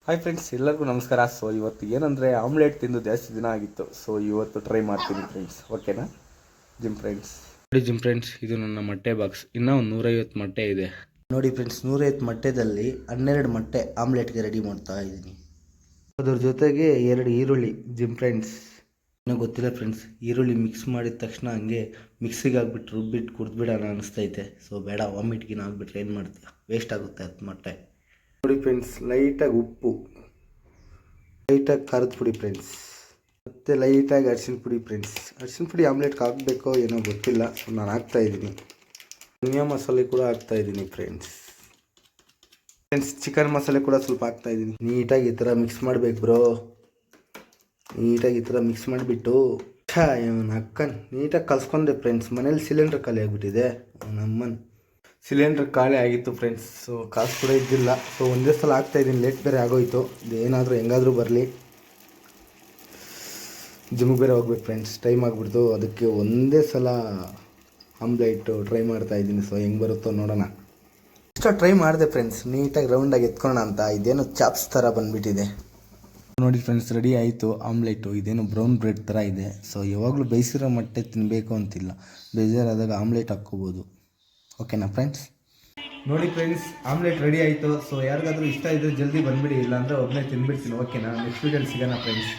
Hi friends, ಎಲ್ಲರಿಗೂ ನಮಸ್ಕಾರ. So ಇವತ್ತು ಏನಂದರೆ ಆಮ್ಲೆಟ್ ತಿಂದು ಜಾಸ್ತಿ ದಿನ ಆಗಿತ್ತು. ಸೊ ಇವತ್ತು ಟ್ರೈ ಮಾಡ್ತೀನಿ ಫ್ರೆಂಡ್ಸ್, ಓಕೆನಾ ಜಿಮ್ ಫ್ರೆಂಡ್ಸ್? ನೋಡಿ ಜಿಮ್ ಫ್ರೆಂಡ್ಸ್, ಇದು ನನ್ನ ಮೊಟ್ಟೆ ಬಾಕ್ಸ್. ಇನ್ನೂ ಒಂದು 150 ಮೊಟ್ಟೆ ಇದೆ. ನೋಡಿ ಫ್ರೆಂಡ್ಸ್, 150 ಮೊಟ್ಟೆದಲ್ಲಿ 12 ಮೊಟ್ಟೆ ಆಮ್ಲೆಟ್ಗೆ ರೆಡಿ ಮಾಡ್ತಾ ಇದ್ದೀನಿ. ಅದ್ರ ಜೊತೆಗೆ 2 ಈರುಳ್ಳಿ. ಜಿಮ್ ಫ್ರೆಂಡ್ಸ್, ಏನೋ ಗೊತ್ತಿಲ್ಲ ಫ್ರೆಂಡ್ಸ್, ಈರುಳ್ಳಿ ಮಿಕ್ಸ್ ಮಾಡಿದ ತಕ್ಷಣ ಹಂಗೆ ಮಿಕ್ಸಿಗೆ ಹಾಕ್ಬಿಟ್ಟು ರುಬ್ಬಿಟ್ಟು ಕುಡಿದ್ಬಿಡೋಣ ಅನಿಸ್ತೈತೆ. ಸೊ ಬೇಡ, ವಾಮಿಟ್ಗಿನ ಹಾಕ್ಬಿಟ್ರೆ ಏನು ಮಾಡ್ತೀಯ, ವೇಸ್ಟ್ ಆಗುತ್ತೆ ಅದು ಮೊಟ್ಟೆ. ನೋಡಿ ಫ್ರೆಂಡ್ಸ್, ಲೈಟಾಗಿ ಉಪ್ಪು, ಲೈಟಾಗಿ ಖಾರದ ಪುಡಿ ಫ್ರೆಂಡ್ಸ್, ಮತ್ತು ಲೈಟಾಗಿ ಅರಿಶಿನ ಪುಡಿ ಫ್ರೆಂಡ್ಸ್. ಅರಿಶಿನ ಪುಡಿ ಆಮ್ಲೆಟ್ಗೆ ಹಾಕಬೇಕೋ ಏನೋ ಗೊತ್ತಿಲ್ಲ, ಸೊ ನಾನು ಹಾಕ್ತಾಯಿದ್ದೀನಿ. ಧನಿಯಾ ಮಸಾಲೆ ಕೂಡ ಹಾಕ್ತಾಯಿದ್ದೀನಿ ಫ್ರೆಂಡ್ಸ್. ಚಿಕನ್ ಮಸಾಲೆ ಕೂಡ ಸ್ವಲ್ಪ ಹಾಕ್ತಾಯಿದ್ದೀನಿ. ನೀಟಾಗಿ ಈ ಥರ ಮಿಕ್ಸ್ ಮಾಡಬೇಕು ಬ್ರೋ. ನೀಟಾಗಿ ಈ ಥರ ಮಿಕ್ಸ್ ಮಾಡಿಬಿಟ್ಟು ನೀಟಾಗಿ ಕಲ್ಸ್ಕೊಂಡೆ ಫ್ರೆಂಡ್ಸ್. ಮನೇಲಿ ಸಿಲಿಂಡ್ರ್ ಖಾಲಿ ಆಗಿಬಿಟ್ಟಿದೆ. ನಮ್ಮನ್ ಸಿಲಿಂಡ್ರ್ ಖಾಲಿ ಆಗಿತ್ತು ಫ್ರೆಂಡ್ಸ್. ಸೊ ಕಾಸು ಕೂಡ ಇದ್ದಿಲ್ಲ. ಸೊ ಒಂದೇ ಸಲ ಹಾಕ್ತಾಯಿದ್ದೀನಿ, ಲೇಟ್ ಬೇರೆ ಆಗೋಯ್ತು. ಇದೇನಾದರೂ ಹೆಂಗಾದರೂ ಬರಲಿ, ಜಿಮ್ಗೆ ಬೇರೆ ಹೋಗ್ಬೇಕು ಫ್ರೆಂಡ್ಸ್, ಟೈಮ್ ಆಗಿಬಿಡ್ತು. ಅದಕ್ಕೆ ಒಂದೇ ಸಲ ಆಮ್ಲೆಟ್ ಟ್ರೈ ಮಾಡ್ತಾಯಿದ್ದೀನಿ. ಸೊ ಹೆಂಗೆ ಬರುತ್ತೋ ನೋಡೋಣ. ಇಷ್ಟ ಟ್ರೈ ಮಾಡಿದೆ ಫ್ರೆಂಡ್ಸ್, ನೀಟಾಗಿ ರೌಂಡಾಗಿ ಎತ್ಕೊಳ್ಳೋಣ ಅಂತ. ಇದೇನು ಚಾಪ್ಸ್ ಥರ ಬಂದುಬಿಟ್ಟಿದೆ. ನೋಡಿ ಫ್ರೆಂಡ್ಸ್, ರೆಡಿ ಆಯಿತು ಆಮ್ಲೆಟು. ಇದೇನು ಬ್ರೌನ್ ಬ್ರೆಡ್ ಥರ ಇದೆ. ಸೊ ಯಾವಾಗಲೂ ಬೇಯಿಸಿರೋ ಮೊಟ್ಟೆ ತಿನ್ನಬೇಕು ಅಂತಿಲ್ಲ, ಬೇಜಾರಾದಾಗ ಆಮ್ಲೆಟ್ ಹಾಕ್ಕೋಬೋದು. ಓಕೆನಾ ಫ್ರೆಂಡ್ಸ್? ನೋಡಿ ಫ್ರೆಂಡ್ಸ್, ಆಮ್ಲೆಟ್ ರೆಡಿ ಆಯಿತು. ಸೊ ಯಾರಿಗಾದರೂ ಇಷ್ಟ ಇದ್ದರೆ ಜಲ್ದಿ ಬಂದುಬಿಡಿ, ಇಲ್ಲಾಂದರೆ ಒಬ್ಬನೇ ತಿನ್ಬಿಡ್ತೀನಿ. ಓಕೆನಾ? ನೆಕ್ಸ್ಟ್ ವೀಡಿಯೋಲಿ ಸಿಗೋಣ ಫ್ರೆಂಡ್ಸ್.